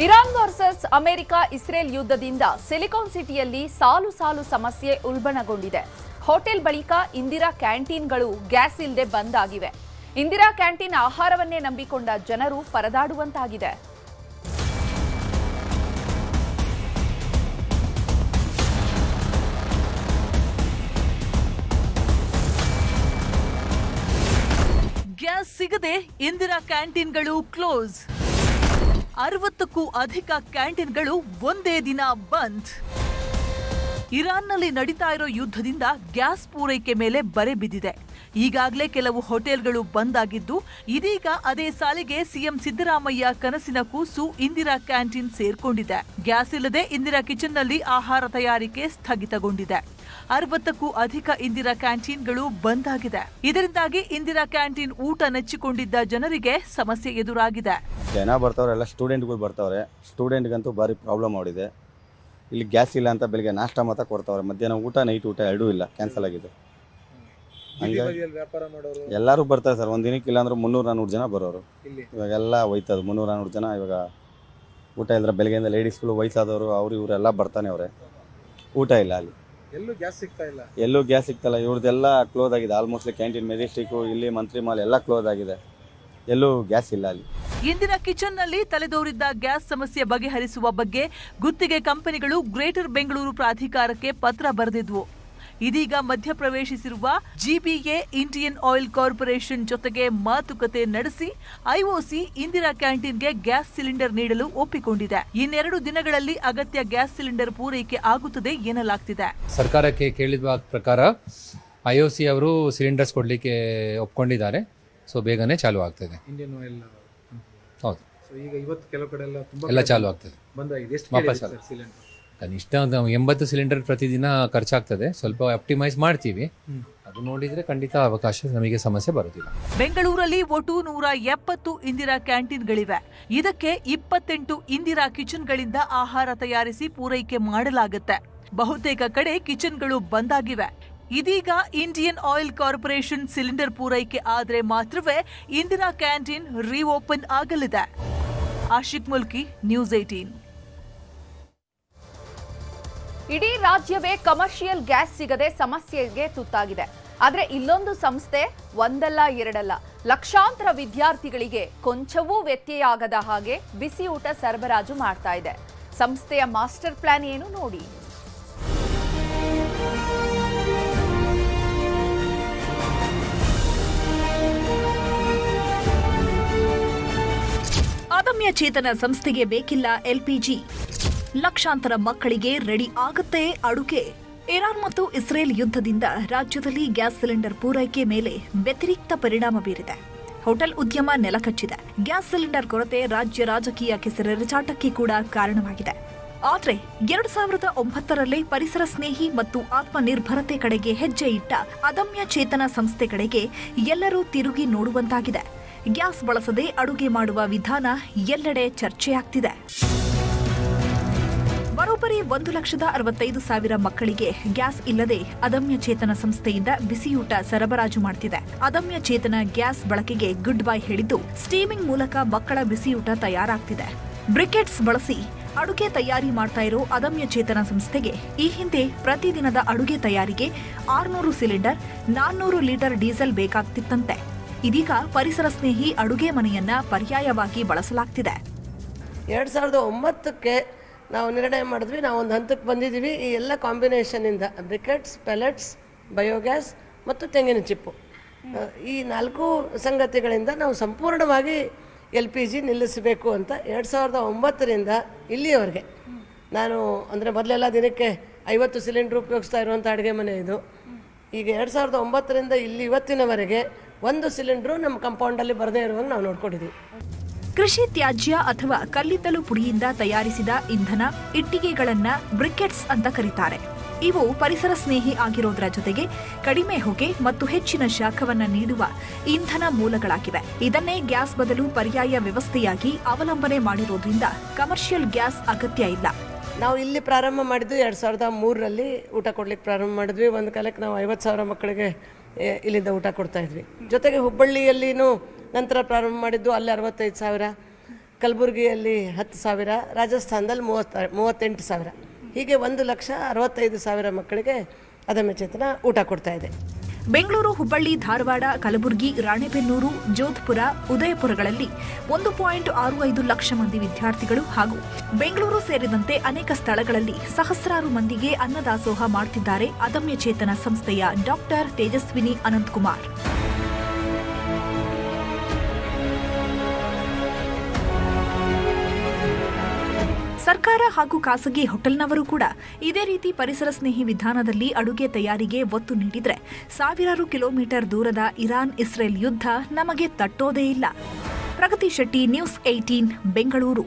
Iran versus America Israel ಯುದ್ಧದಿಂದ silicon ಸಿಟಿಯಲ್ಲಿ ಸಾಲು ಸಾಲು ಸಮಸ್ಯೆ ಉಲ್ಬಣಗೊಂಡಿದೆ. ಹೋಟೆಲ್ ಬಳಿಕ ಇಂದಿರಾ ಕ್ಯಾಂಟೀನ್ಗಳು ಗ್ಯಾಸ್ ಇಲ್ಲದೆ ಬಂದ್ ಆಗಿವೆ. ಇಂದಿರಾ ಕ್ಯಾಂಟೀನ್ ಆಹಾರವನ್ನೇ ನಂಬಿಕೊಂಡ ಜನರು ಪರದಾಡುವಂತಾಗಿದೆ. ಗ್ಯಾಸ್ ಸಿಗದೆ ಇಂದಿರಾ ಕ್ಯಾಂಟೀನ್ಗಳು ಕ್ಲೋಸ್. 60ಕ್ಕೂ ಅಧಿಕ ಕ್ಯಾಂಟೀನ್ಗಳು ಒಂದೇ ದಿನ ಬಂದ್. ಇರಾನ್ನಲ್ಲಿ ನಡೀತಾ ಇರೋ ಯುದ್ಧದಿಂದ ಗ್ಯಾಸ್ ಪೂರೈಕೆ ಮೇಲೆ ಬರೆ ಬಿದ್ದಿದೆ. ಈಗಾಗಲೇ ಕೆಲವು ಹೋಟೆಲ್ಗಳು ಬಂದ್ ಆಗಿದ್ದು, ಇದೀಗ ಅದೇ ಸಾಲಿಗೆ ಸಿಎಂ ಸಿದ್ದರಾಮಯ್ಯ ಕನಸಿನ ಕೂಸು ಇಂದಿರಾ ಕ್ಯಾಂಟೀನ್ ಸೇರ್ಕೊಂಡಿದೆ. ಗ್ಯಾಸ್ ಇಲ್ಲದೆ ಇಂದಿರಾ ಕಿಚನ್ನಲ್ಲಿ ಆಹಾರ ತಯಾರಿಕೆ ಸ್ಥಗಿತಗೊಂಡಿದೆ. 60ಕ್ಕೂ ಅಧಿಕ ಇಂದಿರಾ ಕ್ಯಾಂಟೀನ್ಗಳು ಬಂದ್ ಆಗಿದೆ. ಇದರಿಂದಾಗಿ ಇಂದಿರಾ ಕ್ಯಾಂಟೀನ್ ಊಟ ನೆಚ್ಚಿಕೊಂಡಿದ್ದ ಜನರಿಗೆ ಸಮಸ್ಯೆ ಎದುರಾಗಿದೆ. ಜನ ಬರ್ತಾವ್ರೆ, ಎಲ್ಲ ಸ್ಟೂಡೆಂಟ್ಗಳು ಬರ್ತಾವ್ರೆ. ಸ್ಟೂಡೆಂಟ್ಗಂತೂ ಭಾರಿ ಪ್ರಾಬ್ಲಮ್ ಆಗಿದೆ. ಇಲ್ಲಿ ಗ್ಯಾಸ್ ಇಲ್ಲ ಅಂತ ಬೆಳಿಗ್ಗೆ ನಾಷ್ಟ ಮಾತ್ರ ಕೊಡ್ತಾವ್ರೆ, ಮಧ್ಯಾಹ್ನ ಊಟ ನೈಟ್ ಊಟ ಎರಡೂ ಇಲ್ಲ, ಕ್ಯಾನ್ಸಲ್ ಆಗಿದೆ. ಹಂಗಾಗಿ ಎಲ್ಲರೂ ಬರ್ತಾರೆ ಸರ್. ಒಂದು ದಿನಕ್ಕೆ ಇಲ್ಲ ಅಂದ್ರೆ 300-400 ಜನ ಬರೋರು. ಇವಾಗೆಲ್ಲ ಹೋಯ್ತದು 300-400 ಜನ. ಇವಾಗ ಊಟ ಇಲ್ಲದ್ರೆ ಬೆಳಗ್ಗೆಯಿಂದ ಲೇಡೀಸ್ಗಳು, ವಯಸ್ಸಾದವರು, ಅವರು ಇವರೆಲ್ಲ ಬರ್ತಾನೆ ಅವ್ರೆ. ಊಟ ಇಲ್ಲ, ಅಲ್ಲಿ ಎಲ್ಲೂ ಗ್ಯಾಸ್ ಸಿಗ್ತಾ ಇಲ್ಲ. ಇವ್ರದ್ದೆಲ್ಲ ಕ್ಲೋಸ್ ಆಗಿದೆ. ಆಲ್ಮೋಸ್ಟ್ ಕ್ಯಾಂಟೀನ್, ಮೆಜೆಸ್ಟಿಕ್, ಇಲ್ಲಿ ಮಂತ್ರಿ ಮಾಲ್ ಎಲ್ಲ ಕ್ಲೋಸ್ ಆಗಿದೆ. ಎಲ್ಲೂ ಗ್ಯಾಸ್ ಇಲ್ಲ ಅಲ್ಲಿ. ಇಂದಿರಾ ಕಿಚನ್ನಲ್ಲಿ ತಲೆದೋರಿದ್ದ ಗ್ಯಾಸ್ ಸಮಸ್ಯೆ ಬಗೆಹರಿಸುವ ಬಗ್ಗೆ ಗುತ್ತಿಗೆ ಕಂಪನಿಗಳು ಗ್ರೇಟರ್ ಬೆಂಗಳೂರು ಪ್ರಾಧಿಕಾರಕ್ಕೆ ಪತ್ರ ಬರೆದಿದ್ವು. ಇದೀಗ ಮಧ್ಯಪ್ರವೇಶಿಸಿರುವ ಜಿಬಿಎ ಇಂಡಿಯನ್ ಆಯಿಲ್ ಕಾರ್ಪೊರೇಷನ್ ಜೊತೆಗೆ ಮಾತುಕತೆ ನಡೆಸಿ ಐಒಸಿ ಇಂದಿರಾ ಕ್ಯಾಂಟೀನ್ಗೆ ಗ್ಯಾಸ್ ಸಿಲಿಂಡರ್ ನೀಡಲು ಒಪ್ಪಿಕೊಂಡಿದೆ. ಇನ್ನೆರಡು ದಿನಗಳಲ್ಲಿ ಅಗತ್ಯ ಗ್ಯಾಸ್ ಸಿಲಿಂಡರ್ ಪೂರೈಕೆ ಆಗುತ್ತದೆ ಎನ್ನಲಾಗ್ತಿದೆ. ಸರ್ಕಾರಕ್ಕೆ ಕೇಳಿದ ಪ್ರಕಾರ ಐಒಸಿ ಅವರು ಸಿಲಿಂಡರ್ಸ್ ಕೊಡಲಿಕ್ಕೆ ಒಪ್ಕೊಂಡಿದ್ದಾರೆ. ಸೊ ಬೇಗನೆ ಚಾಲು ಆಗ್ತದೆ. ಇಂಡಿಯನ್ ಆಯಿಲ್ ಹೌದು. ಈಗ ಇವತ್ತು ಕೆಲವು ಕಡೆ ಎಲ್ಲ ಚಾಲು ಆಗ್ತದೆ. ವಾಪಸ್ ಕನಿಷ್ಠ 80 ಸಿಲಿಂಡರ್ ಪ್ರತಿದಿನ ಖರ್ಚಾಗ್ತದೆ. ಸ್ವಲ್ಪ ಆಪ್ಟಿಮೈಸ್ ಮಾಡ್ತೀವಿ. ಅದು ನೋಡಿದ್ರೆ ಖಂಡಿತ ಅವಕಾಶ ನಮಗೆ ಸಮಸ್ಯೆ ಬರುವುದಿಲ್ಲ. ಬೆಂಗಳೂರಲ್ಲಿ ಒಟ್ಟು 170 ಇಂದಿರಾ ಕ್ಯಾಂಟೀನ್ಗಳಿವೆ. ಇದಕ್ಕೆ 28 ಇಂದಿರಾ ಕಿಚನ್ಗಳಿಂದ ಆಹಾರ ತಯಾರಿಸಿ ಪೂರೈಕೆ ಮಾಡಲಾಗುತ್ತೆ. ಬಹುತೇಕ ಕಡೆ ಕಿಚನ್ಗಳು ಬಂದ್ ಆಗಿವೆ. ಇದೀಗ ಇಂಡಿಯನ್ ಆಯಿಲ್ ಕಾರ್ಪೊರೇಷನ್ ಸಿಲಿಂಡರ್ ಪೂರೈಕೆ ಆದ್ರೆ ಮಾತ್ರವೇ ಇಂದಿರಾ ಕ್ಯಾಂಟೀನ್ ರೀಓಪನ್ ಆಗಲಿದೆ. ಆಶಿಕ್ ಮುಲ್ಕಿ, ನ್ಯೂಸ್ 18. ಇಡೀ ರಾಜ್ಯವೇ ಕಮರ್ಷಿಯಲ್ ಗ್ಯಾಸ್ ಸಿಗದೆ ಸಮಸ್ಯೆಗೆ ತುತ್ತಾಗಿದೆ. ಆದ್ರೆ ಇಲ್ಲೊಂದು ಸಂಸ್ಥೆ ಒಂದಲ್ಲ ಎರಡಲ್ಲ ಲಕ್ಷಾಂತರ ವಿದ್ಯಾರ್ಥಿಗಳಿಗೆ ಕೊಂಚವೂ ವ್ಯತ್ಯಯ ಆಗದ ಹಾಗೆ ಬಿಸಿ ಊಟ ಸರಬರಾಜು ಮಾಡ್ತಾ ಇದೆ. ಸಂಸ್ಥೆಯ ಮಾಸ್ಟರ್ ಪ್ಲಾನ್ ಏನು ನೋಡಿ. ಅದಮ್ಯ ಚೇತನ ಸಂಸ್ಥೆಗೆ ಬೇಕಿಲ್ಲ ಎಲ್ಪಿಜಿ. ಲಕ್ಷಾಂತರ ಮಕ್ಕಳಿಗೆ ರೆಡಿ ಆಗುತ್ತೆ ಅಡುಗೆ. ಇರಾನ್ ಮತ್ತು ಇಸ್ರೇಲ್ ಯುದ್ಧದಿಂದ ರಾಜ್ಯದಲ್ಲಿ ಗ್ಯಾಸ್ ಸಿಲಿಂಡರ್ ಪೂರೈಕೆ ಮೇಲೆ ವ್ಯತಿರಿಕ್ತ ಪರಿಣಾಮ ಬೀರಿದೆ. ಹೋಟೆಲ್ ಉದ್ಯಮ ನೆಲಕಚ್ಚಿದೆ. ಗ್ಯಾಸ್ ಸಿಲಿಂಡರ್ ಕೊರತೆ ರಾಜ್ಯ ರಾಜಕೀಯ ಕೆಸರೆರಚಾಟಕ್ಕೆ ಕೂಡ ಕಾರಣವಾಗಿದೆ. ಆದರೆ 2009ರಲ್ಲಿ ಪರಿಸರ ಸ್ನೇಹಿ ಮತ್ತು ಆತ್ಮನಿರ್ಭರತೆ ಕಡೆಗೆ ಹೆಜ್ಜೆ ಇಟ್ಟ ಅದಮ್ಯ ಚೇತನ ಸಂಸ್ಥೆ ಕಡೆಗೆ ಎಲ್ಲರೂ ತಿರುಗಿ ನೋಡುವಂತಾಗಿದೆ. ಗ್ಯಾಸ್ ಬಳಸದೆ ಅಡುಗೆ ಮಾಡುವ ವಿಧಾನ ಎಲ್ಲೆಡೆ ಚರ್ಚೆಯಾಗ್ತಿದೆ. ಬರೋಬ್ಬರಿ 1,65,000 ಮಕ್ಕಳಿಗೆ ಗ್ಯಾಸ್ ಇಲ್ಲದೆ ಅದಮ್ಯ ಚೇತನ ಸಂಸ್ಥೆಯಿಂದ ಬಿಸಿಯೂಟ ಸರಬರಾಜು ಮಾಡ್ತಿದೆ. ಅದಮ್ಯ ಚೇತನ ಗ್ಯಾಸ್ ಬಳಕೆಗೆ ಗುಡ್ ಬೈ ಹೇಳಿದ್ದು, ಸ್ಟೀಮಿಂಗ್ ಮೂಲಕ ಮಕ್ಕಳ ಬಿಸಿಯೂಟ ತಯಾರಾಗ್ತಿದೆ. ಬ್ರಿಕೆಟ್ಸ್ ಬಳಸಿ ಅಡುಗೆ ತಯಾರಿ ಮಾಡ್ತಾ ಇರೋ ಅದಮ್ಯ ಚೇತನ ಸಂಸ್ಥೆಗೆ ಈ ಹಿಂದೆ ಪ್ರತಿದಿನದ ಅಡುಗೆ ತಯಾರಿಗೆ 600 ಸಿಲಿಂಡರ್, 400 ಲೀಟರ್ ಡೀಸೆಲ್ ಬೇಕಾಗ್ತಿತ್ತಂತೆ. ಇದೀಗ ಪರಿಸರ ಸ್ನೇಹಿ ಅಡುಗೆ ಮನೆಯನ್ನ ಪರ್ಯಾಯವಾಗಿ ಬಳಸಲಾಗ್ತಿದೆ. 2009ಕ್ಕೆ ನಾವು ನಿರ್ಣಯ ಮಾಡಿದ್ವಿ. ನಾವು ಒಂದು ಹಂತಕ್ಕೆ ಬಂದಿದ್ದೀವಿ. ಈ ಎಲ್ಲ ಕಾಂಬಿನೇಷನಿಂದ ಬ್ರಿಕೆಟ್ಸ್, ಪೆಲೆಟ್ಸ್, ಬಯೋಗ್ಯಾಸ್ ಮತ್ತು ತೆಂಗಿನ ಚಿಪ್ಪು, ಈ 4 ಸಂಗತಿಗಳಿಂದ ನಾವು ಸಂಪೂರ್ಣವಾಗಿ LPG ನಿಲ್ಲಿಸಬೇಕು ಅಂತ 2009ರಿಂದ ಇಲ್ಲಿಯವರೆಗೆ ನಾನು ಅಂದರೆ ಮೊದಲೆಲ್ಲ ದಿನಕ್ಕೆ 50 ಸಿಲಿಂಡ್ರ್ ಉಪಯೋಗಿಸ್ತಾ ಇರುವಂಥ ಅಡುಗೆ ಮನೆ ಇದು. ಈಗ 2009ರಿಂದ ಇಲ್ಲಿ ಇವತ್ತಿನವರೆಗೆ 1 ಸಿಲಿಂಡ್ರು ನಮ್ಮ ಕಂಪೌಂಡಲ್ಲಿ ಬರದೇ ಇರುವಂಗೆ ನಾವು ನೋಡ್ಕೊಂಡಿದ್ದೀವಿ. ಕೃಷಿ ತ್ಯಾಜ್ಯ ಅಥವಾ ಕಲ್ಲಿದ್ದಲು ಪುಡಿಯಿಂದ ತಯಾರಿಸಿದ ಇಂಧನ, ಇಟ್ಟಿಗೆಗಳನ್ನ ಬ್ರಿಕೆಟ್ಸ್ ಅಂತ ಕರೀತಾರೆ. ಇವು ಪರಿಸರ ಸ್ನೇಹಿ ಆಗಿರೋದ್ರ ಜೊತೆಗೆ ಕಡಿಮೆ ಹೊಗೆ ಮತ್ತು ಹೆಚ್ಚಿನ ಶಾಖವನ್ನ ನೀಡುವ ಇಂಧನ ಮೂಲಗಳಾಗಿವೆ. ಇದನ್ನೇ ಗ್ಯಾಸ್ ಬದಲು ಪರ್ಯಾಯ ವ್ಯವಸ್ಥೆಯಾಗಿ ಅವಲಂಬನೆ ಮಾಡಿರೋದ್ರಿಂದ ಕಮರ್ಷಿಯಲ್ ಗ್ಯಾಸ್ ಅಗತ್ಯ ಇಲ್ಲ. ನಾವು ಇಲ್ಲಿ ಪ್ರಾರಂಭ ಮಾಡಿದ್ದು 2003ರಲ್ಲಿ ಊಟ ಕೊಡ್ಲಿಕ್ಕೆ ಪ್ರಾರಂಭ ಮಾಡಿದ್ವಿ. ಒಂದು ಕಾಲಕ್ಕೆ ನಾವು 50,000 ಮಕ್ಕಳಿಗೆ ಇಲ್ಲಿಂದ ಊಟ ಕೊಡ್ತಾ ಇದ್ವಿ. ಜೊತೆಗೆ ಹುಬ್ಬಳ್ಳಿಯಲ್ಲಿನೂ ನಂತರ ಪ್ರಾರಂಭ ಮಾಡಿದ್ದು, ಅಲ್ಲಿ 65,000. ಕಲಬುರಗಿಯಲ್ಲಿ 10,000, ರಾಜಸ್ಥಾನದಲ್ಲಿ 38,000, ಹೀಗೆ 1,65,000 ಮಕ್ಕಳಿಗೆ ಅದಮ್ಯ ಚೇತನ ಊಟ ಕೊಡ್ತಾ ಇದೆ. ಬೆಂಗಳೂರು, ಹುಬ್ಬಳ್ಳಿ, ಧಾರವಾಡ, ಕಲಬುರಗಿ, ರಾಣೆಬೆನ್ನೂರು, ಜೋಧ್ಪುರ, ಉದಯಪುರಗಳಲ್ಲಿ 1.65 ಲಕ್ಷ ಮಂದಿ ವಿದ್ಯಾರ್ಥಿಗಳು ಹಾಗೂ ಬೆಂಗಳೂರು ಸೇರಿದಂತೆ ಅನೇಕ ಸ್ಥಳಗಳಲ್ಲಿ ಸಹಸ್ರಾರು ಮಂದಿಗೆ ಅನ್ನದಾಸೋಹ ಮಾಡುತ್ತಿದ್ದಾರೆ ಅದಮ್ಯ ಚೇತನ ಸಂಸ್ಥೆಯ ಡಾಕ್ಟರ್ ತೇಜಸ್ವಿನಿ ಅನಂತಕುಮಾರ್. ಸರ್ಕಾರ ಹಾಗೂ ಖಾಸಗಿ ಹೋಟೆಲ್ನವರು ಕೂಡ ಇದೇ ರೀತಿ ಪರಿಸರ ಸ್ನೇಹಿ ವಿಧಾನದಲ್ಲಿ ಅಡುಗೆ ತಯಾರಿಗೆ ಒತ್ತು ನೀಡಿದ್ರೆ ಸಾವಿರಾರು ಕಿಲೋಮೀಟರ್ ದೂರದ ಇರಾನ್ ಇಸ್ರೇಲ್ ಯುದ್ಧ ನಮಗೆ ತಟ್ಟೋದೇ ಇಲ್ಲ. ಪ್ರಗತಿ ಶೆಟ್ಟಿ, ನ್ಯೂಸ್ 18, ಬೆಂಗಳೂರು.